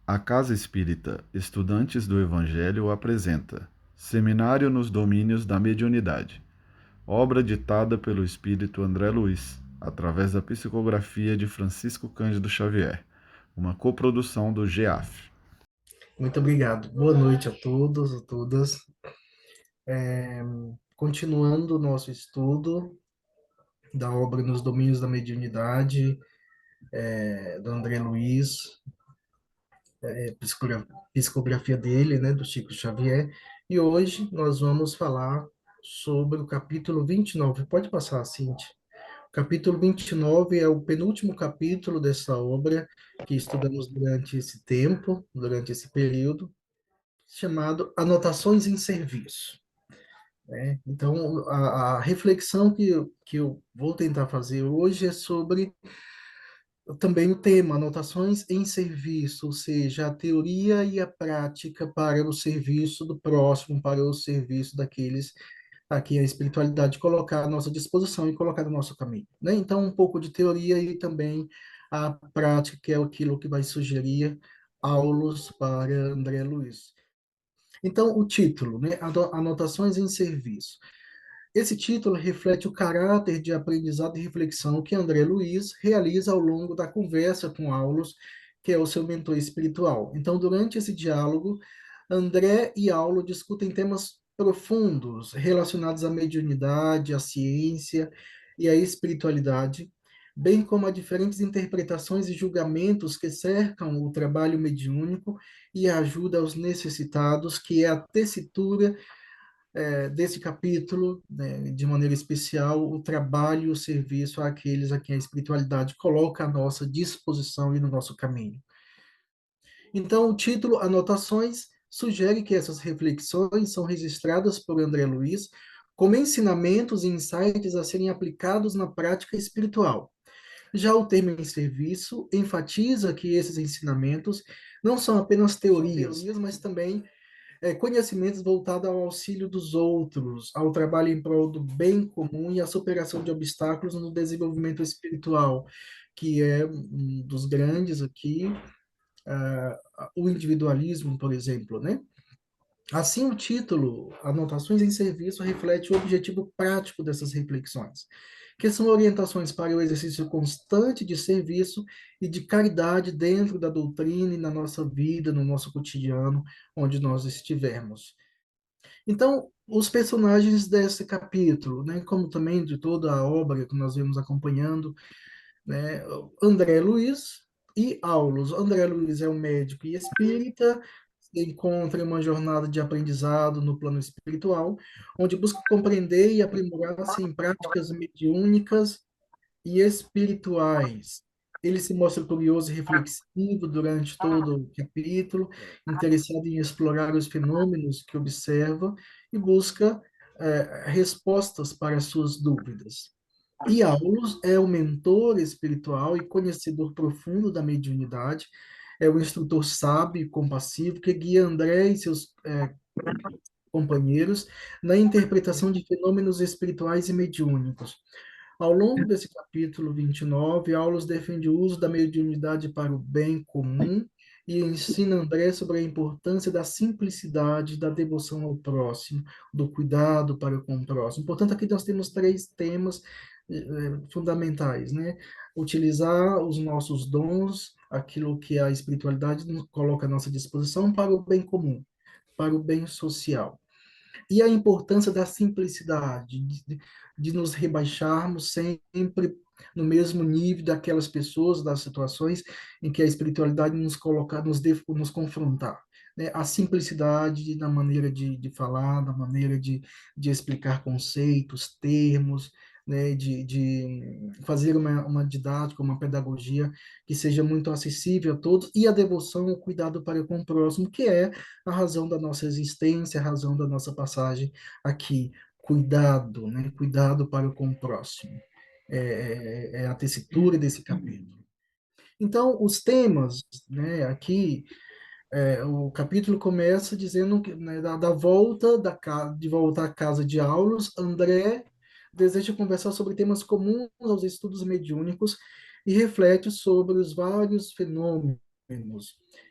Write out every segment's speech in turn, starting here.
A Casa Espírita Estudantes do Evangelho apresenta Seminário nos Domínios da Mediunidade, obra ditada pelo espírito André Luiz, através da psicografia de Francisco Cândido Xavier, uma coprodução do GEAF. Muito obrigado. Boa noite a todos, a todas. Continuando o nosso estudo da obra Nos Domínios da Mediunidade, do André Luiz, psicografia dele, né, do Chico Xavier. E hoje nós vamos falar sobre o capítulo 29. Pode passar, Cintia. O capítulo 29 é o penúltimo capítulo dessa obra que estudamos durante esse tempo, durante esse período, chamado Anotações em Serviço. Né? Então, a reflexão que eu vou tentar fazer hoje é sobre também o tema, anotações em serviço, ou seja, a teoria e a prática para o serviço do próximo, para o serviço daqueles a quem a espiritualidade colocar à nossa disposição e colocar no nosso caminho. Né? Então, um pouco de teoria e também a prática, que é aquilo que vai sugerir aulas para André Luiz. Então, o título, né? Anotações em serviço. Esse título reflete o caráter de aprendizado e reflexão que André Luiz realiza ao longo da conversa com Aulos, que é o seu mentor espiritual. Então, durante esse diálogo, André e Aulo discutem temas profundos relacionados à mediunidade, à ciência e à espiritualidade, bem como a diferentes interpretações e julgamentos que cercam o trabalho mediúnico e a ajuda aos necessitados, que é a tessitura desse capítulo, né, de maneira especial, o trabalho e o serviço àqueles a quem a espiritualidade coloca à nossa disposição e no nosso caminho. Então, o título Anotações sugere que essas reflexões são registradas por André Luiz como ensinamentos e insights a serem aplicados na prática espiritual. Já o termo em serviço enfatiza que esses ensinamentos não são apenas teorias, mas também conhecimentos voltados ao auxílio dos outros, ao trabalho em prol do bem comum e à superação de obstáculos no desenvolvimento espiritual, que é um dos grandes aqui, o individualismo, por exemplo, né? Assim, o título, Anotações em Serviço, reflete o objetivo prático dessas reflexões, que são orientações para o exercício constante de serviço e de caridade dentro da doutrina e na nossa vida, no nosso cotidiano, onde nós estivermos. Então, os personagens desse capítulo, né, como também de toda a obra que nós vemos acompanhando, né, André Luiz e Aulos. André Luiz é um médico e espírita, se encontra em uma jornada de aprendizado no plano espiritual, onde busca compreender e aprimorar-se em práticas mediúnicas e espirituais. Ele se mostra curioso e reflexivo durante todo o capítulo, interessado em explorar os fenômenos que observa e busca respostas para as suas dúvidas. E Aulus é o mentor espiritual e conhecedor profundo da mediunidade, é o instrutor sábio e compassivo que guia André e seus companheiros na interpretação de fenômenos espirituais e mediúnicos. Ao longo desse capítulo 29, Aulos defende o uso da mediunidade para o bem comum e ensina André sobre a importância da simplicidade, da devoção ao próximo, do cuidado para com o próximo. Portanto, aqui nós temos três temas fundamentais, né? Utilizar os nossos dons, aquilo que a espiritualidade nos coloca à nossa disposição para o bem comum, para o bem social. E a importância da simplicidade, de nos rebaixarmos sempre no mesmo nível daquelas pessoas, das situações em que a espiritualidade nos colocar, nos confrontar. Né? A simplicidade na maneira de falar, na maneira de explicar conceitos, termos, né? De fazer uma didática, uma pedagogia que seja muito acessível a todos, e a devoção, o cuidado para com o próximo, que é a razão da nossa existência, a razão da nossa passagem aqui. Cuidado, né? Cuidado para com o próximo. É a tessitura desse capítulo. Então, os temas, né, aqui, o capítulo começa dizendo que, né, da volta de volta à casa de Aulos, André deseja conversar sobre temas comuns aos estudos mediúnicos e reflete sobre os vários fenômenos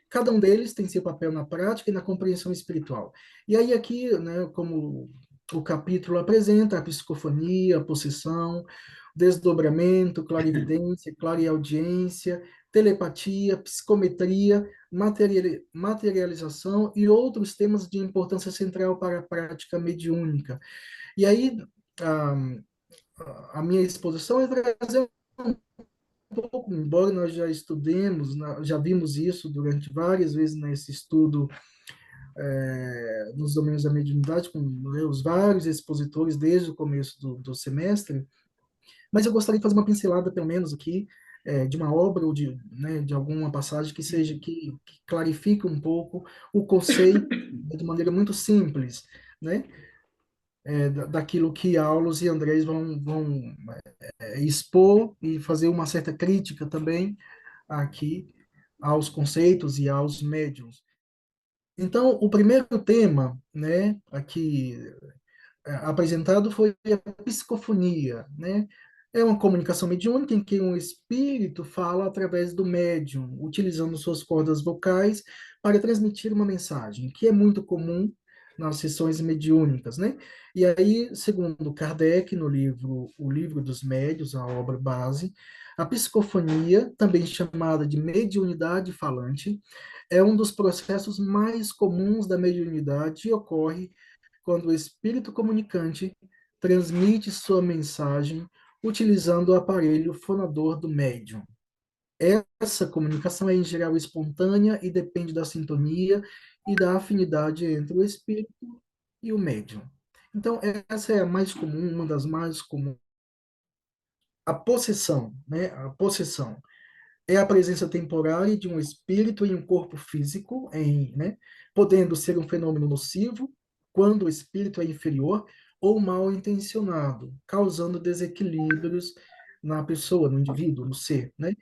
Cada um deles tem seu papel na prática e na compreensão espiritual. E aí aqui, né, como o capítulo apresenta, a psicofonia, a possessão, desdobramento, clarividência, clareaudiência, telepatia, psicometria, materialização e outros temas de importância central para a prática mediúnica. E aí, a, a minha exposição é trazer um pouco, embora nós já estudemos, já vimos isso durante várias vezes nesse estudo nos domínios da mediunidade, com, né, os vários expositores desde o começo do semestre, mas eu gostaria de fazer uma pincelada, pelo menos aqui, de uma obra ou de, né, de alguma passagem que seja que clarifique um pouco o conceito de maneira muito simples, né, daquilo que Aulos e Andrés vão expor e fazer uma certa crítica também aqui aos conceitos e aos médiums. Então, o primeiro tema, né, aqui apresentado foi a psicofonia, né? É uma comunicação mediúnica em que um espírito fala através do médium, utilizando suas cordas vocais para transmitir uma mensagem, que é muito comum nas sessões mediúnicas, né? E aí, segundo Kardec, no livro O Livro dos Médiuns, a obra base, a psicofonia, também chamada de mediunidade falante, é um dos processos mais comuns da mediunidade e ocorre quando o espírito comunicante transmite sua mensagem utilizando o aparelho fonador do médium. Essa comunicação é, em geral, espontânea e depende da sintonia e da afinidade entre o espírito e o médium. Então, essa é a mais comum, uma das mais comuns. A possessão, né? A possessão é a presença temporária de um espírito em um corpo físico, né, podendo ser um fenômeno nocivo quando o espírito é inferior ou mal intencionado, causando desequilíbrios na pessoa, no indivíduo, no ser, né?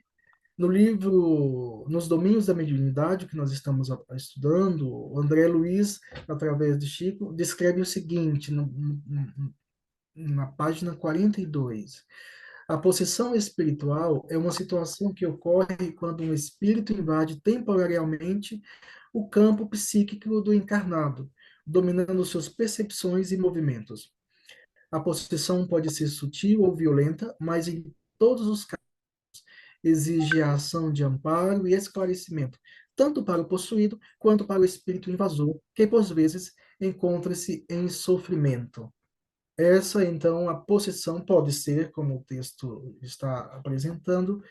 No livro Nos Domínios da Mediunidade, que nós estamos estudando, o André Luiz, através de Chico, descreve o seguinte, na página 42. A possessão espiritual é uma situação que ocorre quando um espírito invade temporariamente o campo psíquico do encarnado, dominando suas percepções e movimentos. A possessão pode ser sutil ou violenta, mas em todos os casos exige a ação de amparo e esclarecimento, tanto para o possuído quanto para o espírito invasor, que por vezes encontra-se em sofrimento. Essa, então, a possessão pode ser, como o texto está apresentando,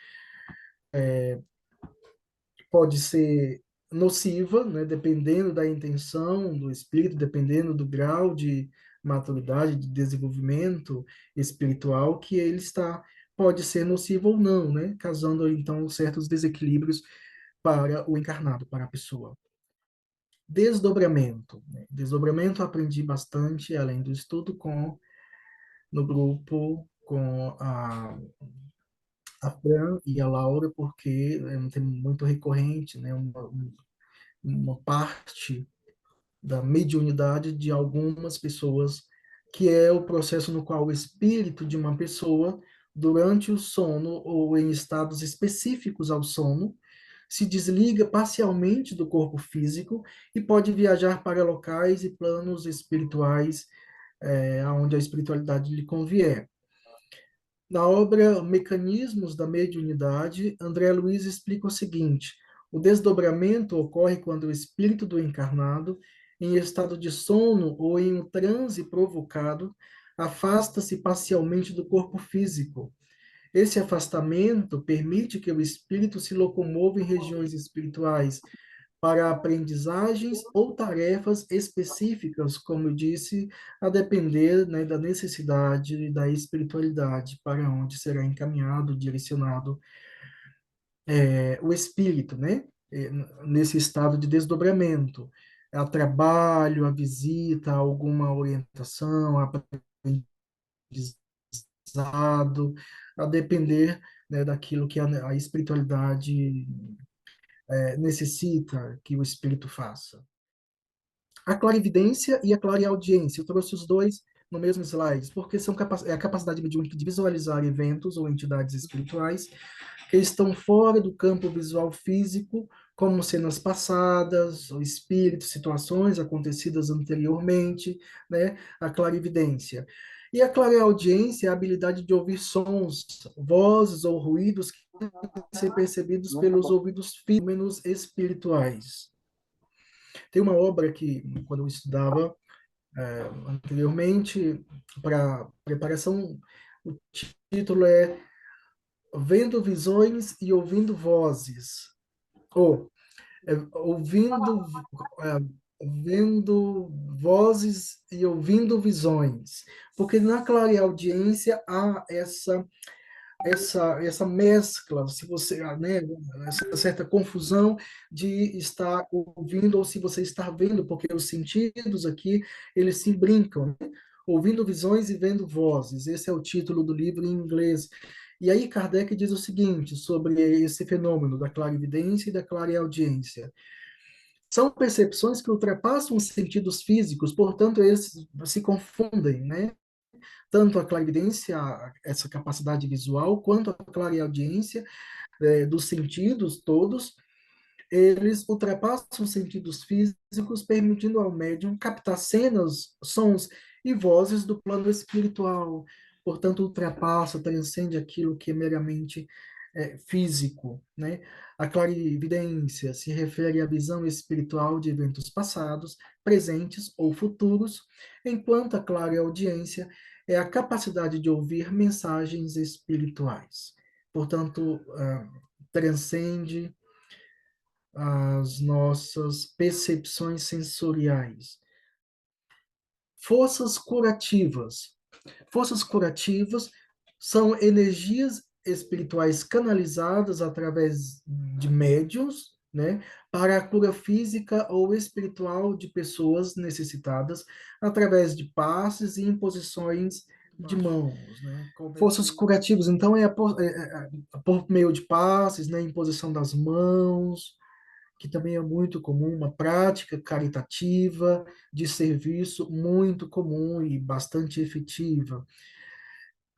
pode ser nociva, né, dependendo da intenção do espírito, dependendo do grau de maturidade, de desenvolvimento espiritual que ele está, pode ser nocivo ou não, né, causando, então, certos desequilíbrios para o encarnado, para a pessoa. Desdobramento. Né? Desdobramento aprendi bastante, além do estudo, no grupo com a Fran e a Laura, porque é um tema muito recorrente, né? Uma parte da mediunidade de algumas pessoas, que é o processo no qual o espírito de uma pessoa, durante o sono ou em estados específicos ao sono, se desliga parcialmente do corpo físico e pode viajar para locais e planos espirituais, onde a espiritualidade lhe convier. Na obra Mecanismos da Mediunidade, André Luiz explica o seguinte: o desdobramento ocorre quando o espírito do encarnado, em estado de sono ou em um transe provocado, afasta-se parcialmente do corpo físico. Esse afastamento permite que o espírito se locomova em regiões espirituais para aprendizagens ou tarefas específicas, como eu disse, a depender, né, da necessidade e da espiritualidade para onde será encaminhado, direcionado o espírito, né, nesse estado de desdobramento, a trabalho, a visita, alguma orientação, aprendizado, a depender, né, daquilo que a espiritualidade necessita que o espírito faça. A clarividência e a clareaudiência. Eu trouxe os dois no mesmo slide, porque é a capacidade mediúnica de visualizar eventos ou entidades espirituais que estão fora do campo visual físico como cenas passadas, o espírito, situações acontecidas anteriormente, né? A clarividência. E a clareaudiência é a habilidade de ouvir sons, vozes ou ruídos que podem ser percebidos pelos ouvidos fenômenos espirituais. Tem uma obra que, quando eu estudava anteriormente, para preparação, o título é Vendo Visões e Ouvindo Vozes, ou ouvindo, é, vendo vozes e ouvindo visões, porque na clareaudiência há essa mescla, se você, né, essa certa confusão de estar ouvindo ou se você está vendo, porque os sentidos aqui, eles se brincam, né? Ouvindo visões e vendo vozes. Esse é o título do livro em inglês. E aí Kardec diz o seguinte sobre esse fenômeno da clarividência e da clareaudiência. São percepções que ultrapassam os sentidos físicos, portanto, eles se confundem, né? Tanto a clarividência, essa capacidade visual, quanto a clareaudiência dos sentidos todos, eles ultrapassam os sentidos físicos, permitindo ao médium captar cenas, sons e vozes do plano espiritual. Portanto, ultrapassa, transcende aquilo que é meramente físico, né? A clarividência se refere à visão espiritual de eventos passados, presentes ou futuros, enquanto a clareaudiência é a capacidade de ouvir mensagens espirituais. Portanto, transcende as nossas percepções sensoriais. Forças curativas. Forças curativas são energias espirituais canalizadas através de médiums, né, para a cura física ou espiritual de pessoas necessitadas, através de passes e imposições de mãos, né? Forças curativas, então, por meio de passes, né, imposição das mãos, que também é muito comum, uma prática caritativa de serviço muito comum e bastante efetiva.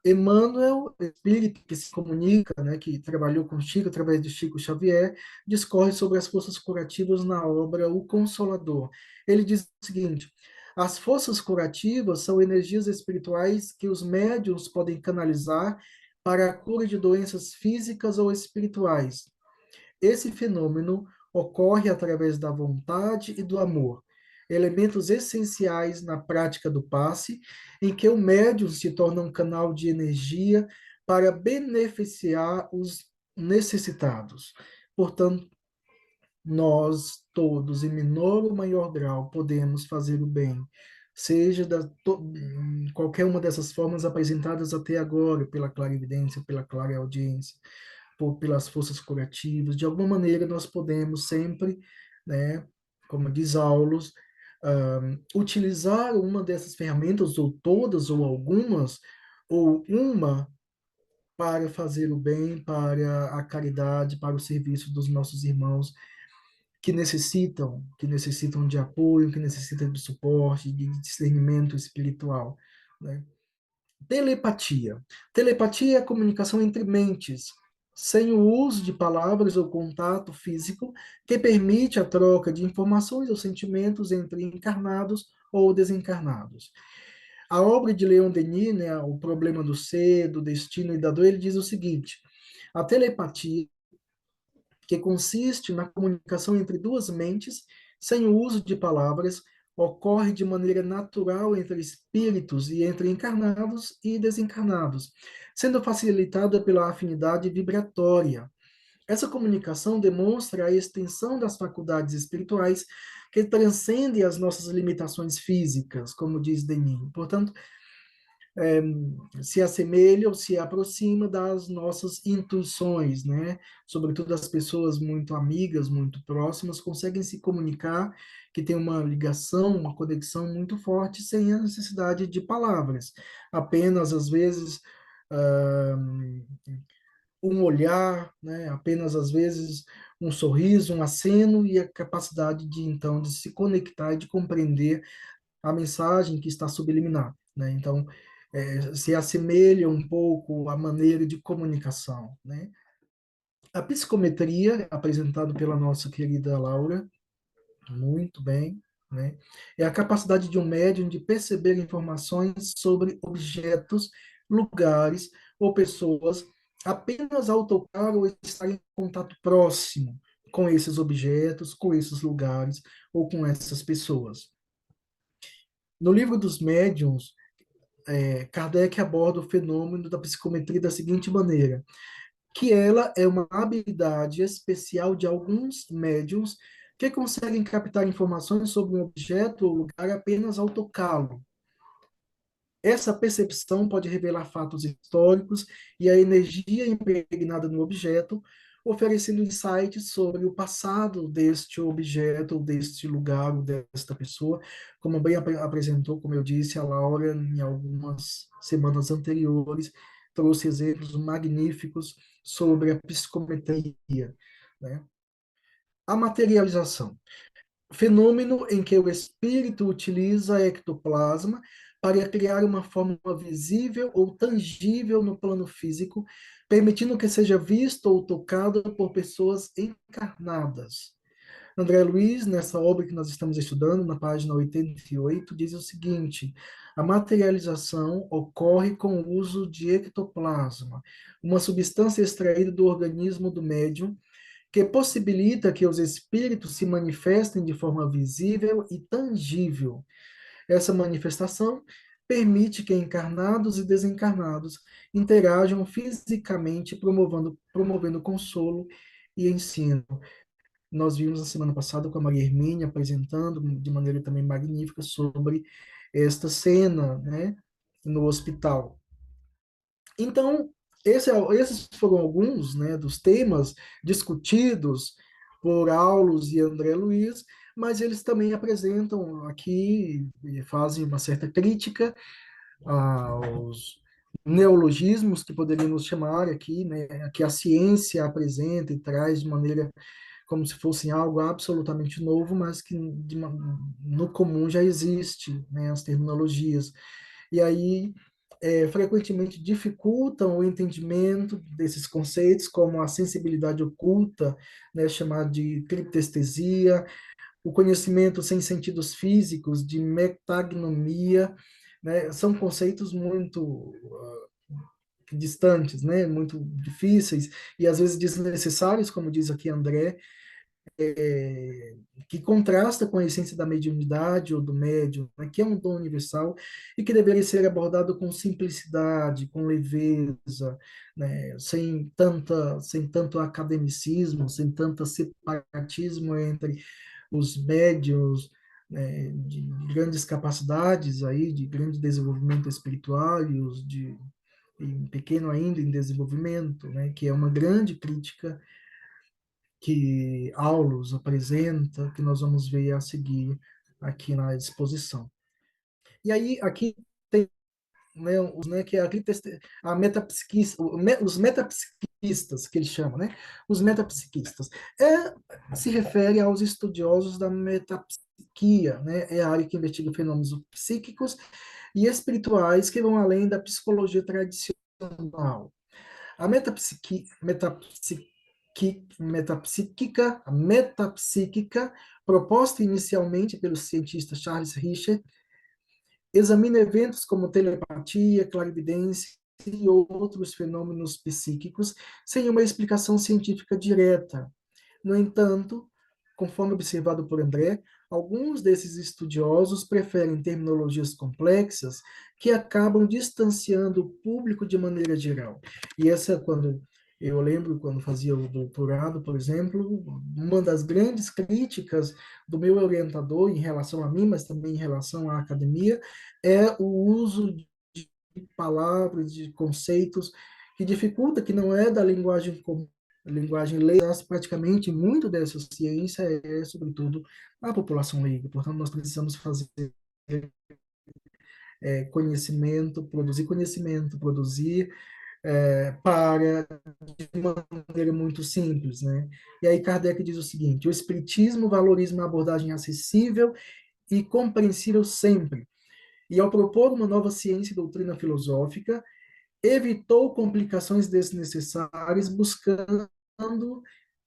Emmanuel, espírito que se comunica, né, que trabalhou com Chico através de Chico Xavier, discorre sobre as forças curativas na obra O Consolador. Ele diz o seguinte: as forças curativas são energias espirituais que os médiuns podem canalizar para a cura de doenças físicas ou espirituais. Esse fenômeno ocorre através da vontade e do amor, elementos essenciais na prática do passe, em que o médium se torna um canal de energia para beneficiar os necessitados. Portanto, nós todos, em menor ou maior grau, podemos fazer o bem, seja qualquer uma dessas formas apresentadas até agora, pela clarividência, pela clareaudiência, pelas forças curativas. De alguma maneira, nós podemos sempre, né, como diz Aulus, utilizar uma dessas ferramentas, ou todas, ou algumas, ou uma, para fazer o bem, para a caridade, para o serviço dos nossos irmãos que necessitam de apoio, que necessitam de suporte, de discernimento espiritual, né? Telepatia. Telepatia é a comunicação entre mentes, sem o uso de palavras ou contato físico, que permite a troca de informações ou sentimentos entre encarnados ou desencarnados. A obra de Leon Denis, né, O Problema do Ser, do Destino e da Dor, ele diz o seguinte: a telepatia, que consiste na comunicação entre duas mentes, sem o uso de palavras, ocorre de maneira natural entre espíritos e entre encarnados e desencarnados, sendo facilitada pela afinidade vibratória. Essa comunicação demonstra a extensão das faculdades espirituais que transcende as nossas limitações físicas, como diz Denis. Portanto, se assemelha ou se aproxima das nossas intuições, né? Sobretudo as pessoas muito amigas, muito próximas, conseguem se comunicar, que tem uma ligação, uma conexão muito forte, sem a necessidade de palavras. Apenas, às vezes, um olhar, né? Apenas, às vezes, um sorriso, um aceno e a capacidade de, então, de se conectar e de compreender a mensagem que está subliminar, né? Então, se assemelha um pouco à maneira de comunicação, né? A psicometria, apresentado pela nossa querida Laura, muito bem, né? É a capacidade de um médium de perceber informações sobre objetos, lugares ou pessoas apenas ao tocar ou estar em contato próximo com esses objetos, com esses lugares ou com essas pessoas. No livro dos médiuns, Kardec aborda o fenômeno da psicometria da seguinte maneira: que ela é uma habilidade especial de alguns médiums que conseguem captar informações sobre um objeto ou lugar apenas ao tocá-lo. Essa percepção pode revelar fatos históricos e a energia impregnada no objeto, oferecendo insights sobre o passado deste objeto, ou deste lugar, ou desta pessoa, como bem apresentou, como eu disse, a Laura em algumas semanas anteriores, trouxe exemplos magníficos sobre a psicometria, né? A materialização, fenômeno em que o espírito utiliza ectoplasma para criar uma forma visível ou tangível no plano físico, permitindo que seja visto ou tocado por pessoas encarnadas. André Luiz, nessa obra que nós estamos estudando, na página 88, diz o seguinte: a materialização ocorre com o uso de ectoplasma, uma substância extraída do organismo do médium que possibilita que os espíritos se manifestem de forma visível e tangível. Essa manifestação permite que encarnados e desencarnados interajam fisicamente, promovendo consolo e ensino. Nós vimos na semana passada com a Maria Hermínia apresentando de maneira também magnífica sobre esta cena, né, no hospital. Então, esses foram alguns, né, dos temas discutidos por Aulus e André Luiz, mas eles também apresentam aqui e fazem uma certa crítica aos neologismos que poderíamos chamar aqui, né, que a ciência apresenta e traz de maneira como se fosse algo absolutamente novo, mas que no comum já existe, né, as terminologias. E aí, frequentemente dificultam o entendimento desses conceitos, como a sensibilidade oculta, né, chamada de criptestesia, o conhecimento sem sentidos físicos, de metagnomia, né, são conceitos muito distantes, né, muito difíceis e às vezes desnecessários, como diz aqui André, que contrasta com a essência da mediunidade ou do médium, né, que é um dom universal e que deveria ser abordado com simplicidade, com leveza, né, sem tanto academicismo, sem tanto separatismo entre os médios, né, de grandes capacidades aí, de grande desenvolvimento espiritual e os de pequeno ainda em desenvolvimento, né, que é uma grande crítica que Aulus apresenta, que nós vamos ver a seguir aqui na exposição. E aí, aqui tem, né, que é a metapsiquista, os metapsiquistas, que eles chamam, né? Os metapsiquistas. Se refere aos estudiosos da metapsiquia, né? É a área que investiga fenômenos psíquicos e espirituais que vão além da psicologia tradicional. A metapsíquica, proposta inicialmente pelo cientista Charles Richer, examina eventos como telepatia, clarividência e outros fenômenos psíquicos sem uma explicação científica direta. No entanto, conforme observado por André, alguns desses estudiosos preferem terminologias complexas que acabam distanciando o público de maneira geral. E essa, quando eu lembro, quando fazia o doutorado, por exemplo, uma das grandes críticas do meu orientador em relação a mim, mas também em relação à academia, é o uso de palavras, de conceitos que dificulta, que não é da linguagem comum, linguagem leiga, praticamente muito dessa ciência sobretudo, a população leiga. Portanto, nós precisamos fazer conhecimento, produzir para de maneira muito simples, né? E aí Kardec diz o seguinte: o espiritismo valoriza uma abordagem acessível e compreensível sempre. E ao propor uma nova ciência e doutrina filosófica, evitou complicações desnecessárias, buscando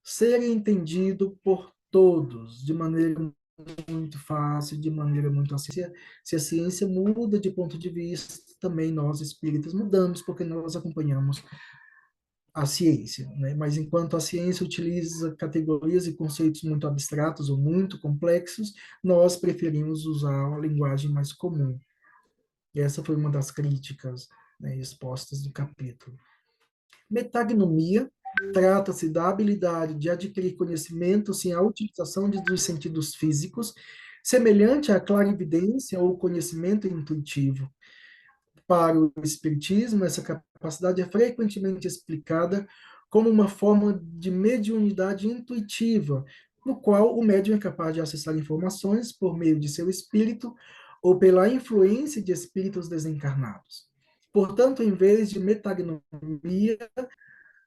ser entendido por todos, de maneira muito fácil, de maneira muito acessível. Se a ciência muda de ponto de vista, também nós espíritas mudamos, porque nós acompanhamos a ciência, né? Mas enquanto a ciência utiliza categorias e conceitos muito abstratos ou muito complexos, nós preferimos usar a linguagem mais comum. E essa foi uma das críticas, né, expostas no capítulo. Metagnomia trata-se da habilidade de adquirir conhecimento sem a utilização dos sentidos físicos, semelhante à clarividência ou conhecimento intuitivo. Para o Espiritismo, essa capacidade é frequentemente explicada como uma forma de mediunidade intuitiva, no qual o médium é capaz de acessar informações por meio de seu espírito ou pela influência de espíritos desencarnados. Portanto, em vez de metagnomia,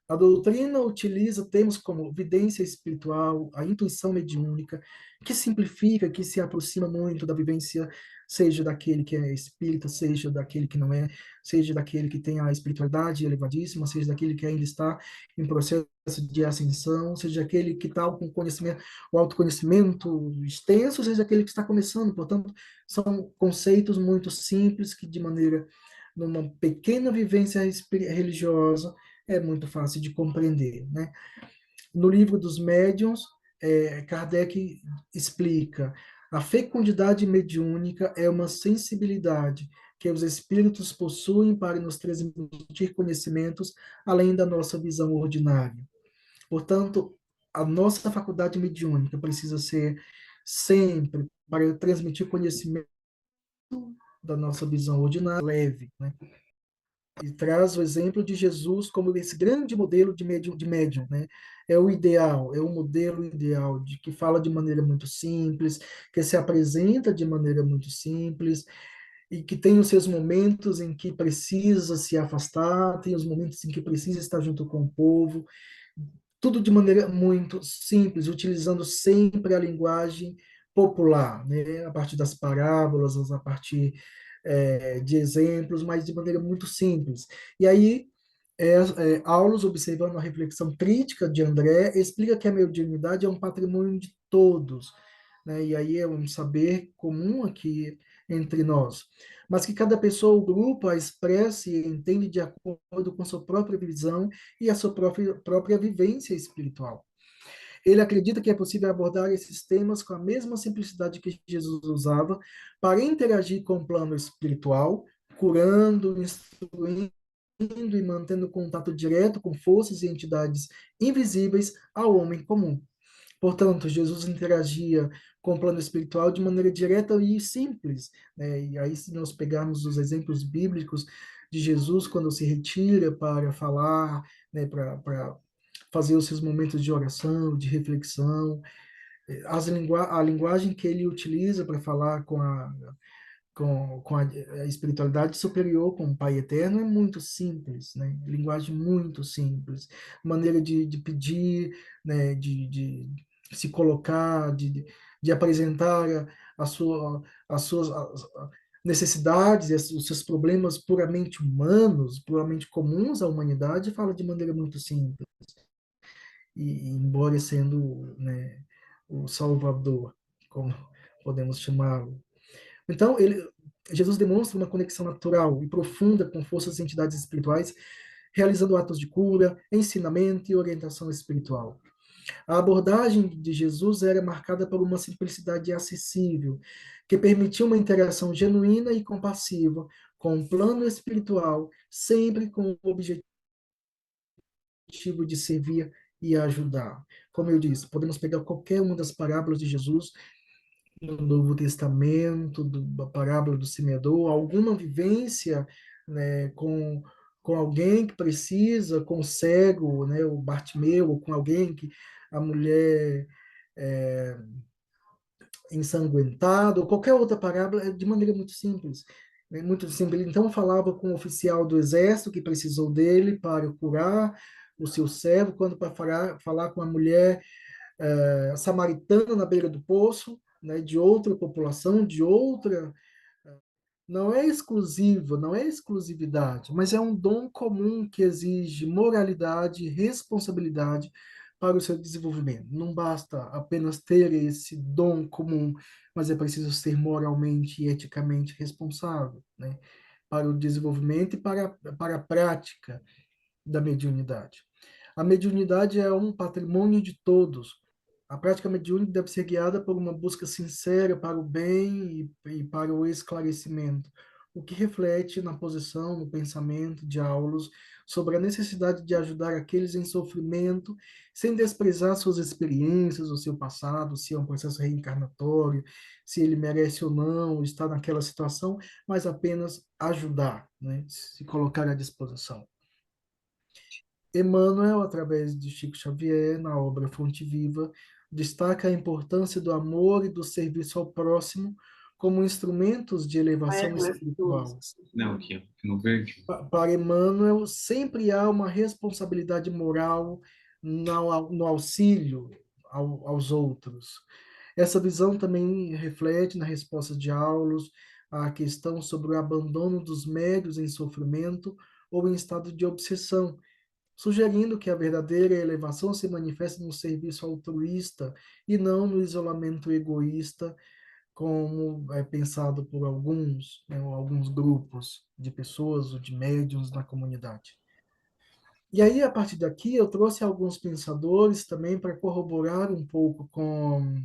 a doutrina utiliza termos como vidência espiritual, a intuição mediúnica, que simplifica, que se aproxima muito da vivência, seja daquele que é espírita, seja daquele que não é, seja daquele que tem a espiritualidade elevadíssima, seja daquele que ainda está em processo de ascensão, seja aquele que está com conhecimento, o autoconhecimento extenso, seja aquele que está começando. Portanto, são conceitos muito simples que, de maneira, numa pequena vivência religiosa, é muito fácil de compreender, né? No livro dos médiuns, Kardec explica: a fecundidade mediúnica é uma sensibilidade que os espíritos possuem para nos transmitir conhecimentos além da nossa visão ordinária. Portanto, a nossa faculdade mediúnica precisa ser sempre para transmitir conhecimento da nossa visão ordinária leve, né? E traz o exemplo de Jesus como esse grande modelo de médium, né? É o ideal, é o modelo ideal, de que fala de maneira muito simples, que se apresenta de maneira muito simples, e que tem os seus momentos em que precisa se afastar, tem os momentos em que precisa estar junto com o povo, tudo de maneira muito simples, utilizando sempre a linguagem popular, né? A partir das parábolas, a partir de exemplos, mas de maneira muito simples. E aí, Aulus, observando a reflexão crítica de André, explica que a mediunidade é um patrimônio de todos, né? E aí é um saber comum aqui entre nós, mas que cada pessoa ou grupo a expressa e entende de acordo com sua própria visão e a sua própria vivência espiritual. Ele acredita que é possível abordar esses temas com a mesma simplicidade que Jesus usava para interagir com o plano espiritual, curando, instruindo e mantendo contato direto com forças e entidades invisíveis ao homem comum. Portanto, Jesus interagia com o plano espiritual de maneira direta e simples, né? E aí, se nós pegarmos os exemplos bíblicos de Jesus, quando se retira para falar, né, para fazer os seus momentos de oração, de reflexão, a linguagem que ele utiliza para falar com a espiritualidade superior, com o Pai Eterno, é muito simples, né? Linguagem muito simples, maneira de pedir, né? De se colocar, de apresentar a sua, as suas necessidades, os seus problemas puramente humanos, puramente comuns à humanidade, fala de maneira muito simples, e embora sendo, né, o Salvador, como podemos chamá-lo. Então, Jesus demonstra uma conexão natural e profunda com forças e entidades espirituais, realizando atos de cura, ensinamento e orientação espiritual. A abordagem de Jesus era marcada por uma simplicidade acessível, que permitia uma interação genuína e compassiva com o plano espiritual, sempre com o objetivo de servir e ajudar. Como eu disse, podemos pegar qualquer uma das parábolas de Jesus no Novo Testamento, da parábola do semeador, alguma vivência, né, com alguém que precisa, com o cego, né, o Bartimeu, ou com alguém que a mulher é, ensanguentada, ou qualquer outra parábola, de maneira muito simples. Né, muito simples. Então, falava com o oficial do exército que precisou dele para curar o seu servo, quando para falar com a mulher samaritana na beira do poço, né, de outra população, de outra. não é exclusivo, não é exclusividade, mas é um dom comum que exige moralidade e responsabilidade para o seu desenvolvimento. Não basta apenas ter esse dom comum, mas é preciso ser moralmente e eticamente responsável, né, para o desenvolvimento e para a prática da mediunidade. A mediunidade é um patrimônio de todos. A prática mediúnica deve ser guiada por uma busca sincera para o bem e para o esclarecimento, o que reflete na posição, no pensamento de Aulus sobre a necessidade de ajudar aqueles em sofrimento, sem desprezar suas experiências, o seu passado, se é um processo reencarnatório, se ele merece ou não estar naquela situação, mas apenas ajudar, né? Se colocar à disposição. Emmanuel, através de Chico Xavier, na obra Fonte Viva, destaca a importância do amor e do serviço ao próximo como instrumentos de elevação espiritual. Não, aqui, ó, no verde. Para Emmanuel, sempre há uma responsabilidade moral no auxílio aos outros. Essa visão também reflete na resposta de Aulus à questão sobre o abandono dos médios em sofrimento ou em estado de obsessão, sugerindo que a verdadeira elevação se manifesta no serviço altruísta e não no isolamento egoísta, como é pensado por alguns, né, ou alguns grupos de pessoas ou de médiuns na comunidade. E aí, a partir daqui, eu trouxe alguns pensadores também para corroborar um pouco com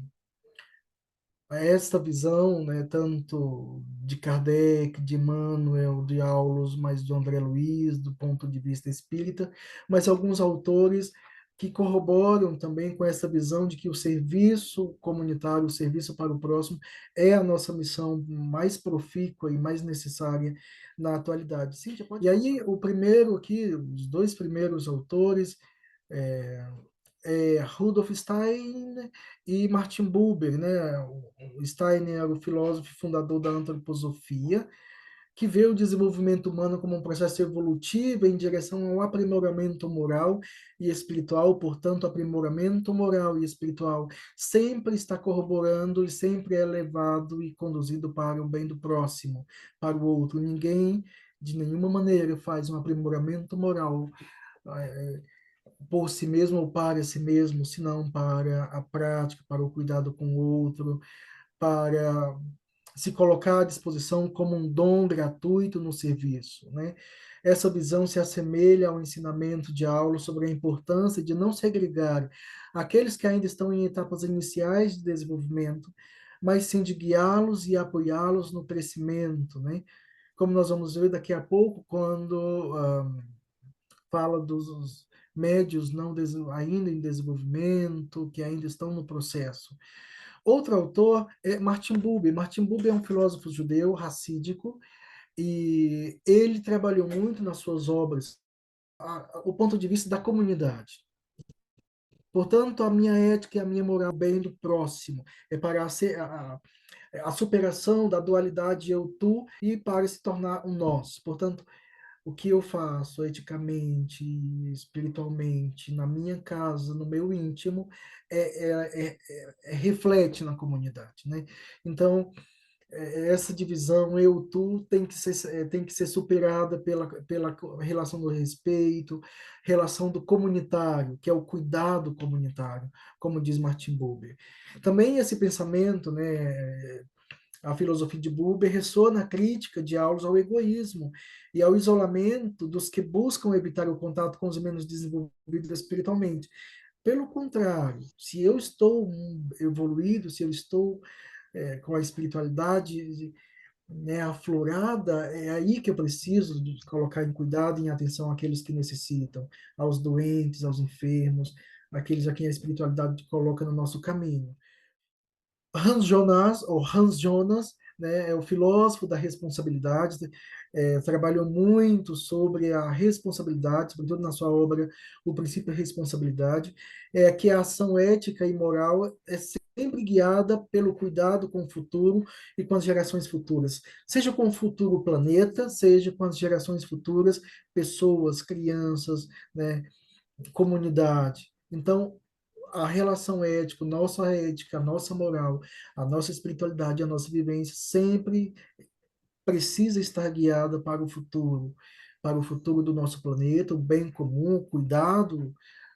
esta visão, né, tanto de Kardec, de Emmanuel, de Aulus, mas do André Luiz, do ponto de vista espírita, mas alguns autores que corroboram também com essa visão de que o serviço comunitário, o serviço para o próximo, é a nossa missão mais profícua e mais necessária na atualidade. Cíntia, e aí, o primeiro aqui, os dois primeiros autores, é, Rudolf Steiner e Martin Buber, né? O Steiner era o filósofo fundador da antroposofia, que vê o desenvolvimento humano como um processo evolutivo em direção ao aprimoramento moral e espiritual, portanto, aprimoramento moral e espiritual sempre está corroborando e sempre é levado e conduzido para o bem do próximo, para o outro. Ninguém, de nenhuma maneira, faz um aprimoramento moral eh, por si mesmo ou para si mesmo, senão para a prática, para o cuidado com o outro, para se colocar à disposição como um dom gratuito no serviço, né? Essa visão se assemelha ao ensinamento de Aulo sobre a importância de não segregar aqueles que ainda estão em etapas iniciais de desenvolvimento, mas sim de guiá-los e apoiá-los no crescimento, né? Como nós vamos ver daqui a pouco, quando fala dos médios não ainda em desenvolvimento, que ainda estão no processo. Outro autor é Martin Buber. Martin Buber é um filósofo judeu racídico e ele trabalhou muito nas suas obras o ponto de vista da comunidade. Portanto, a minha ética e a minha moral bem do próximo é para a superação da dualidade eu-tu e para se tornar um nós. Portanto, o que eu faço eticamente, espiritualmente, na minha casa, no meu íntimo, reflete na comunidade, né? Então, essa divisão eu-tu tem que ser superada pela relação do respeito, relação do comunitário, que é o cuidado comunitário, como diz Martin Buber. Também esse pensamento, né, a filosofia de Buber ressoa na crítica de Aulus ao egoísmo e ao isolamento dos que buscam evitar o contato com os menos desenvolvidos espiritualmente. Pelo contrário, se eu estou evoluído, se eu estou com a espiritualidade, né, aflorada, é aí que eu preciso de colocar em cuidado, em atenção àqueles que necessitam, aos doentes, aos enfermos, aqueles a quem a espiritualidade coloca no nosso caminho. Hans Jonas, né, é o filósofo da responsabilidade, trabalhou muito sobre a responsabilidade, sobretudo na sua obra O Princípio da Responsabilidade, que a ação ética e moral é sempre guiada pelo cuidado com o futuro e com as gerações futuras, seja com o futuro planeta, seja com as gerações futuras, pessoas, crianças, né, comunidade. Então, a relação ética, a nossa moral, a nossa espiritualidade, a nossa vivência sempre precisa estar guiada para o futuro do nosso planeta, o bem comum, o cuidado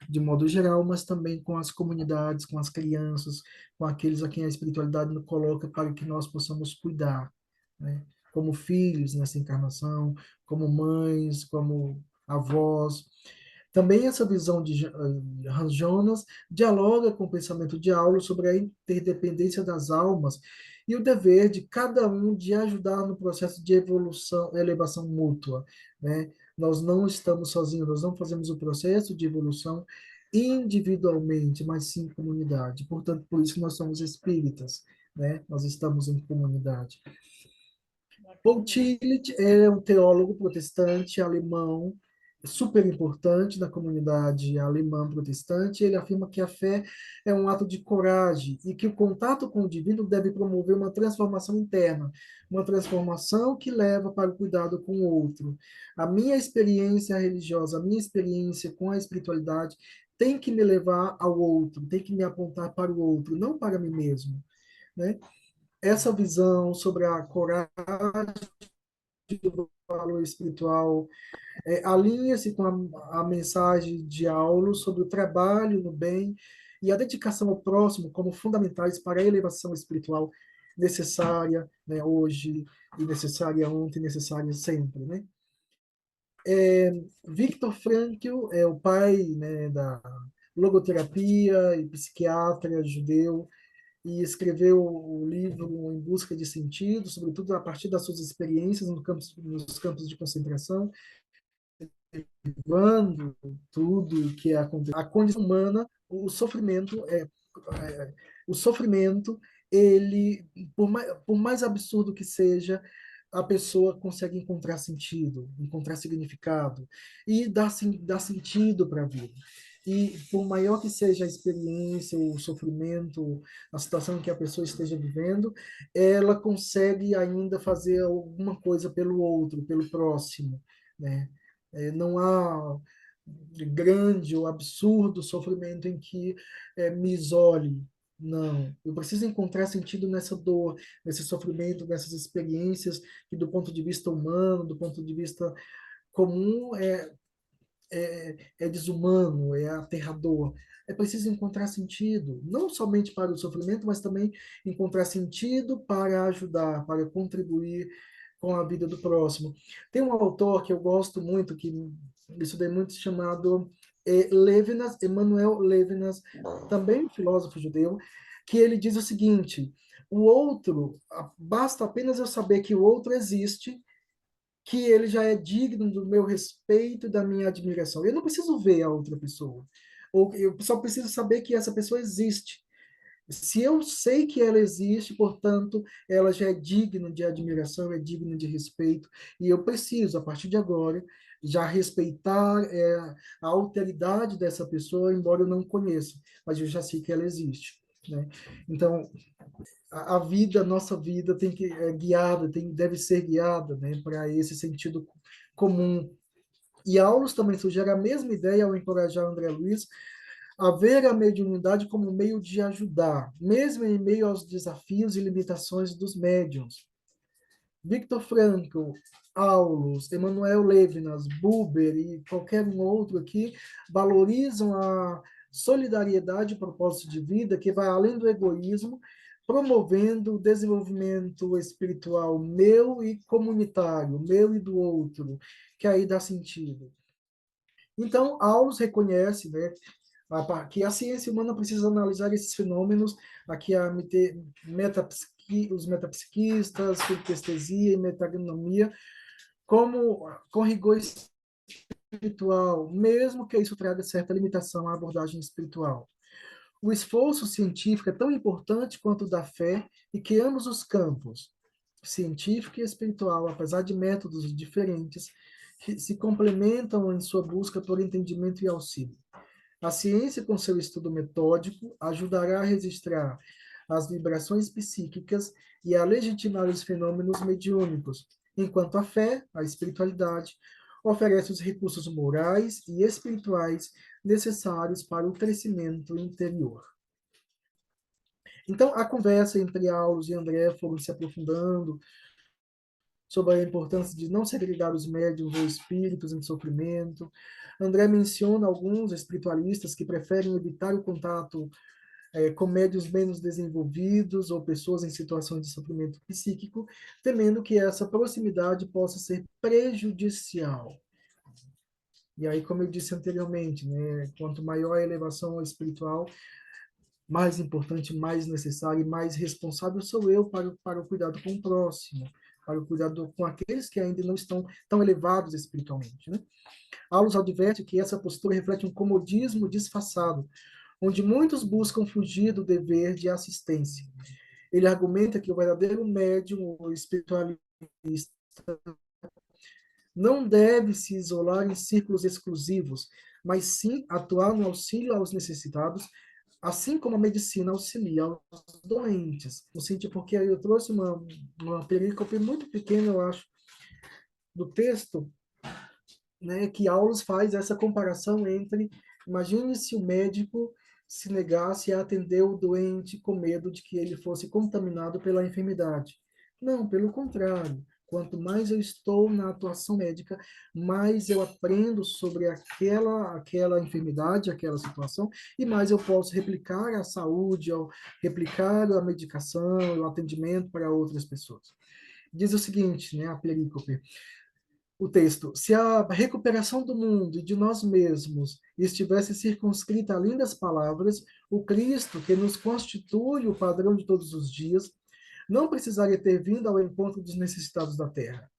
de modo geral, mas também com as comunidades, com as crianças, com aqueles a quem a espiritualidade nos coloca para que nós possamos cuidar, né? Como filhos nessa encarnação, como mães, como avós. Também essa visão de Hans Jonas dialoga com o pensamento de Aulo sobre a interdependência das almas e o dever de cada um de ajudar no processo de evolução, elevação mútua, né? Nós não estamos sozinhos, nós não fazemos o processo de evolução individualmente, mas sim em comunidade. Portanto, por isso que nós somos espíritas, né? Nós estamos em comunidade. Paul Tillich é um teólogo protestante alemão, super importante na comunidade alemã protestante. Ele afirma que a fé é um ato de coragem e que o contato com o divino deve promover uma transformação interna, uma transformação que leva para o cuidado com o outro. A minha experiência religiosa, a minha experiência com a espiritualidade tem que me levar ao outro, tem que me apontar para o outro, não para mim mesmo, né? Essa visão sobre a coragem do valor espiritual alinha-se com a mensagem de Aulo sobre o trabalho no bem e a dedicação ao próximo como fundamentais para a elevação espiritual necessária, né, hoje, e necessária ontem, e necessária sempre, né? Viktor Frankl é o pai, né, da logoterapia e psiquiatra judeu, e escreveu o livro Em Busca de Sentido, sobretudo a partir das suas experiências nos campos de concentração, levando tudo que é a condição humana, é o sofrimento, ele, por mais absurdo que seja, a pessoa consegue encontrar sentido, encontrar significado e dar sentido para a vida. E por maior que seja a experiência, o sofrimento, a situação que a pessoa esteja vivendo, ela consegue ainda fazer alguma coisa pelo outro, pelo próximo, né? Não há grande ou absurdo sofrimento em que me isole. Não, eu preciso encontrar sentido nessa dor, nesse sofrimento, nessas experiências que, do ponto de vista humano, do ponto de vista comum, é desumano, é aterrador. É preciso encontrar sentido, não somente para o sofrimento, mas também encontrar sentido para ajudar, para contribuir com a vida do próximo. Tem um autor que eu gosto muito, que estudei muito, chamado Levinas, Emmanuel Levinas, também um filósofo judeu, que ele diz o seguinte: o outro, basta apenas eu saber que o outro existe, que ele já é digno do meu respeito e da minha admiração. Eu não preciso ver a outra pessoa, ou eu só preciso saber que essa pessoa existe. Se eu sei que ela existe, portanto, ela já é digna de admiração, é digna de respeito, e eu preciso, a partir de agora, já respeitar a alteridade dessa pessoa, embora eu não conheça, mas eu já sei que ela existe, né? Então, a vida, a nossa vida tem que guiada, deve ser guiada, né, para esse sentido comum. E Aulus também sugere a mesma ideia ao encorajar André Luiz a ver a mediunidade como meio de ajudar, mesmo em meio aos desafios e limitações dos médiuns. Viktor Frankl, Aulus, Emmanuel Levinas, Buber e qualquer um outro aqui valorizam a solidariedade e propósito de vida que vai além do egoísmo, promovendo o desenvolvimento espiritual meu e comunitário, meu e do outro, que aí dá sentido. Então, Aulus reconhece, né, que a ciência humana precisa analisar esses fenômenos, aqui os metapsiquistas, filipestesia e metagnosia, como com rigor espiritual, mesmo que isso traga certa limitação à abordagem espiritual. O esforço científico é tão importante quanto o da fé e que ambos os campos, científico e espiritual, apesar de métodos diferentes, se complementam em sua busca por entendimento e auxílio. A ciência, com seu estudo metódico, ajudará a registrar as vibrações psíquicas e a legitimar os fenômenos mediúnicos, enquanto a fé, a espiritualidade, oferece os recursos morais e espirituais necessários para o crescimento interior. Então, a conversa entre Aulos e André foram se aprofundando sobre a importância de não segregar os médiuns ou espíritos em sofrimento. André menciona alguns espiritualistas que preferem evitar o contato com médiuns menos desenvolvidos ou pessoas em situações de sofrimento psíquico, temendo que essa proximidade possa ser prejudicial. E aí, como eu disse anteriormente, né, quanto maior a elevação espiritual, mais importante, mais necessário e mais responsável sou eu para o cuidado com o próximo, para o cuidado com aqueles que ainda não estão tão elevados espiritualmente. Né? Aulus adverte que essa postura reflete um comodismo disfarçado, onde muitos buscam fugir do dever de assistência. Ele argumenta que o verdadeiro médium ou espiritualista não deve se isolar em círculos exclusivos, mas sim atuar no auxílio aos necessitados, assim como a medicina auxilia aos doentes. No sentido, porque eu trouxe uma perícope muito pequena, eu acho, do texto, né, que Aulus faz essa comparação entre, imagine se o médico se negasse a atender o doente com medo de que ele fosse contaminado pela enfermidade. Não, pelo contrário. Quanto mais eu estou na atuação médica, mais eu aprendo sobre aquela enfermidade, aquela situação, e mais eu posso replicar a saúde, replicar a medicação, o atendimento para outras pessoas. Diz o seguinte, né, a perícope, o texto: se a recuperação do mundo e de nós mesmos estivesse circunscrita além das palavras, o Cristo, que nos constitui o padrão de todos os dias, não precisaria ter vindo ao encontro dos necessitados da terra.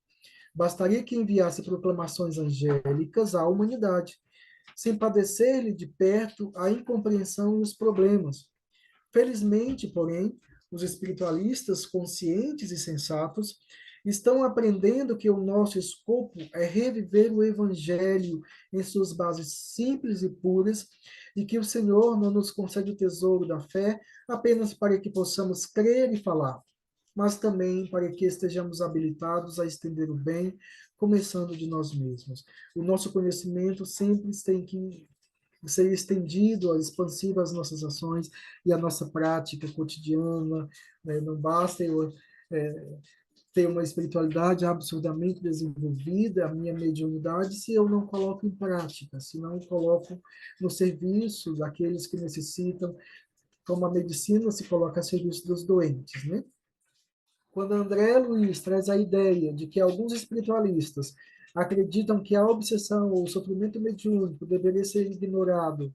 Bastaria que enviasse proclamações angélicas à humanidade, sem padecer-lhe de perto a incompreensão e os problemas. Felizmente, porém, os espiritualistas conscientes e sensatos estão aprendendo que o nosso escopo é reviver o Evangelho em suas bases simples e puras, e que o Senhor não nos concede o tesouro da fé apenas para que possamos crer e falar, mas também para que estejamos habilitados a estender o bem, começando de nós mesmos. O nosso conhecimento sempre tem que ser estendido, expansivo às nossas ações e à nossa prática cotidiana. Né? Não basta eu ter uma espiritualidade absurdamente desenvolvida, a minha mediunidade, se eu não coloco em prática, se não coloco no serviço daqueles que necessitam, como a medicina se coloca a serviço dos doentes, né? Quando André Luiz traz a ideia de que alguns espiritualistas acreditam que a obsessão ou o sofrimento mediúnico deveria ser ignorado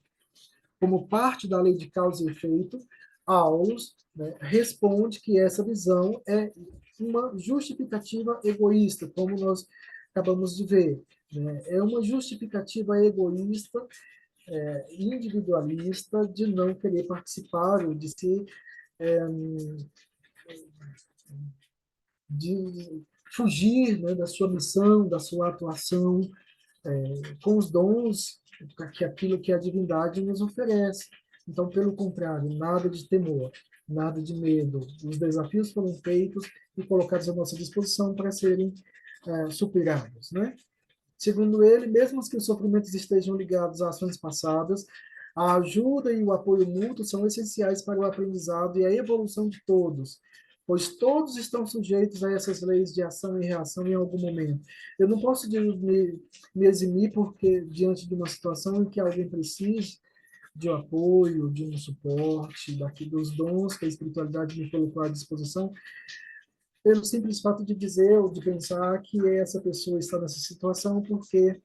como parte da lei de causa e efeito, Aulus, né, responde que essa visão é uma justificativa egoísta, como nós acabamos de ver. Né? É uma justificativa egoísta, individualista, de não querer participar, ou de se de fugir, né, da sua missão, da sua atuação, com os dons que aquilo que a divindade nos oferece. Então, pelo contrário, nada de temor, nada de medo. Os desafios foram feitos e colocados à nossa disposição para serem superados, né? Segundo ele, mesmo que os sofrimentos estejam ligados a ações passadas, a ajuda e o apoio mútuo são essenciais para o aprendizado e a evolução de todos, pois todos estão sujeitos a essas leis de ação e reação em algum momento. Eu não posso me eximir porque, diante de uma situação em que alguém precise de um apoio, de um suporte, daqui dos dons que a espiritualidade me colocou à disposição, pelo simples fato de dizer ou de pensar que essa pessoa está nessa situação porque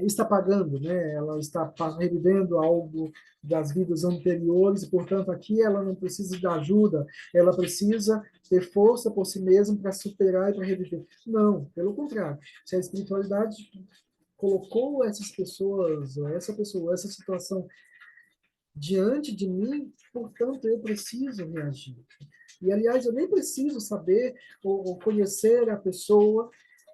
está pagando, né? Ela está revivendo algo das vidas anteriores e, portanto, aqui ela não precisa de ajuda, ela precisa ter força por si mesma para superar e para reviver. Não, pelo contrário. Se a espiritualidade colocou essas pessoas, essa pessoa, essa situação diante de mim, portanto, eu preciso reagir. E, aliás, eu nem preciso saber ou conhecer a pessoa,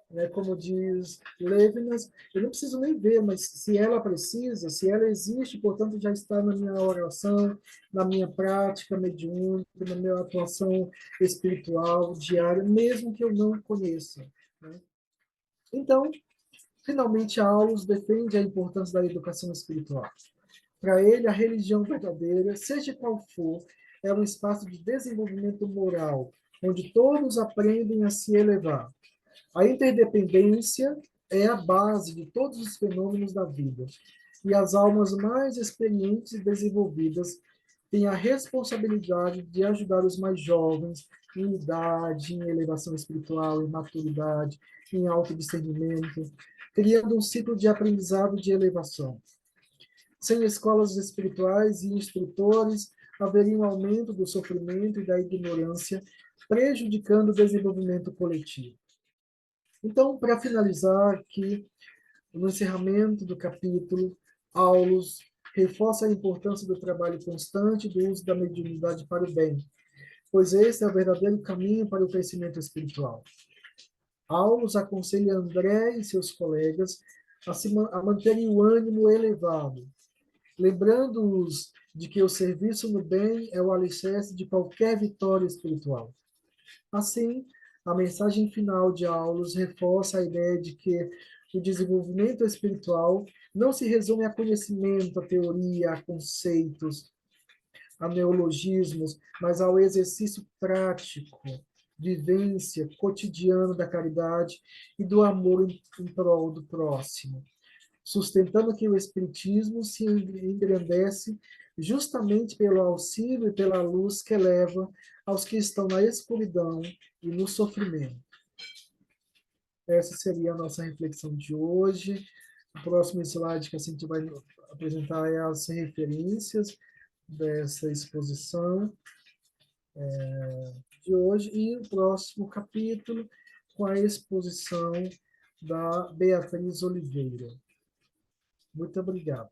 né, como diz Levinas, eu não preciso nem ver, mas se ela precisa, se ela existe, portanto, já está na minha oração, na minha prática mediúnica, na minha atuação espiritual diária, mesmo que eu não conheça. Né? Então, finalmente, Aulus defende a importância da educação espiritual. Para ele, a religião verdadeira, seja qual for, é um espaço de desenvolvimento moral, onde todos aprendem a se elevar. A interdependência é a base de todos os fenômenos da vida, e as almas mais experientes e desenvolvidas têm a responsabilidade de ajudar os mais jovens em idade, em elevação espiritual, em maturidade, em autodiscernimento, criando um ciclo de aprendizado e de elevação. Sem escolas espirituais e instrutores, haveria um aumento do sofrimento e da ignorância, prejudicando o desenvolvimento coletivo. Então, para finalizar aqui, no encerramento do capítulo, Aulus reforça a importância do trabalho constante do uso da mediunidade para o bem, pois esse é o verdadeiro caminho para o crescimento espiritual. Aulus aconselha André e seus colegas a manterem o ânimo elevado, lembrando-os de que o serviço no bem é o alicerce de qualquer vitória espiritual. Assim, a mensagem final de Aulus reforça a ideia de que o desenvolvimento espiritual não se resume a conhecimento, a teoria, a conceitos, a neologismos, mas ao exercício prático, vivência cotidiano da caridade e do amor em prol do próximo, sustentando que o Espiritismo se engrandece justamente pelo auxílio e pela luz que leva aos que estão na escuridão e no sofrimento. Essa seria a nossa reflexão de hoje. O próximo slide que a gente vai apresentar é as referências dessa exposição de hoje e o próximo capítulo com a exposição da Beatriz Oliveira. Muito obrigado.